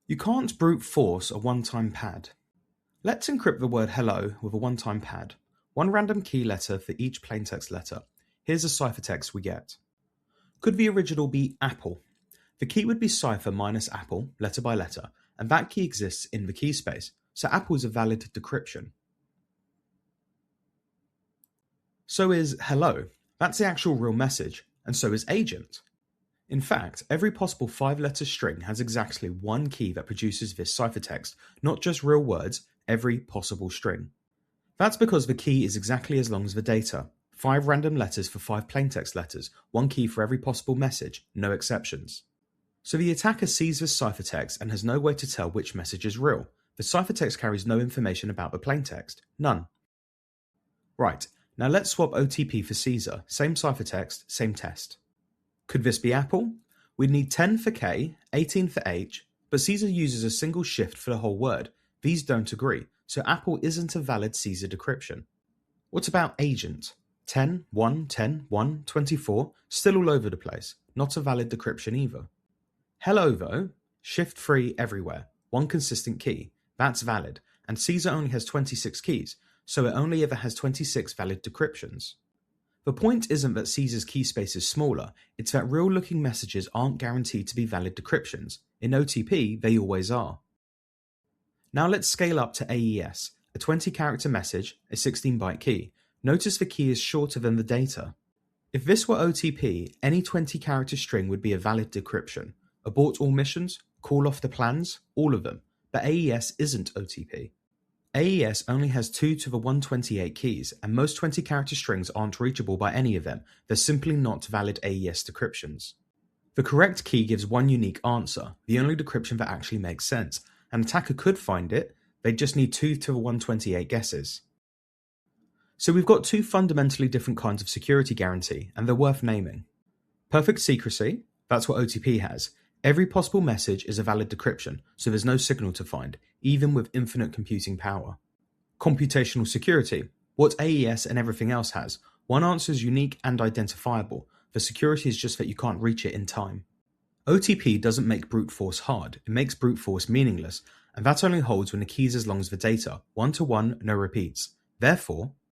You can't brute force a one-time pad. Let's encrypt the word hello with a one-time pad. One random key letter for each plaintext letter. Here's the ciphertext we get. Could the original be apple? The key would be cipher minus apple, letter by letter, and that key exists in the keyspace, so apple is a valid decryption. So is hello. That's the actual real message, and so is agent. In fact, every possible 5-letter string has exactly one key that produces this ciphertext, not just real words, every possible string. That's because the key is exactly as long as the data. 5 random letters for 5 plaintext letters, one key for every possible message, no exceptions. So the attacker sees this ciphertext and has no way to tell which message is real. The ciphertext carries no information about the plaintext, none. Right, now let's swap OTP for Caesar, same ciphertext, same test. Could this be Apple? We'd need 10 for K, 18 for H, but Caesar uses a single shift for the whole word. These don't agree, so Apple isn't a valid Caesar decryption. What about agent? 10, 1, 10, 1, 24, still all over the place. Not a valid decryption either. Hello though, shift free everywhere, one consistent key. That's valid, and Caesar only has 26 keys, so it only ever has 26 valid decryptions. The point isn't that Caesar's keyspace is smaller, it's that real-looking messages aren't guaranteed to be valid decryptions. In OTP, they always are. Now let's scale up to AES, a 20-character message, a 16-byte key. Notice the key is shorter than the data. If this were OTP, any 20-character string would be a valid decryption. Abort all missions, call off the plans, all of them. But AES isn't OTP. AES only has 2 to the 128 keys, and most 20-character strings aren't reachable by any of them. They're simply not valid AES decryptions. The correct key gives one unique answer, the only decryption that actually makes sense. An attacker could find it, they'd just need 2 to the 128 guesses. So we've got 2 fundamentally different kinds of security guarantee, and they're worth naming. Perfect secrecy, that's what OTP has. Every possible message is a valid decryption, so there's no signal to find, even with infinite computing power. Computational security, what AES and everything else has. One answer is unique and identifiable. The security is just that you can't reach it in time. OTP doesn't make brute force hard, it makes brute force meaningless, and that only holds when the key is as long as the data, 1 to 1, no repeats. Therefore,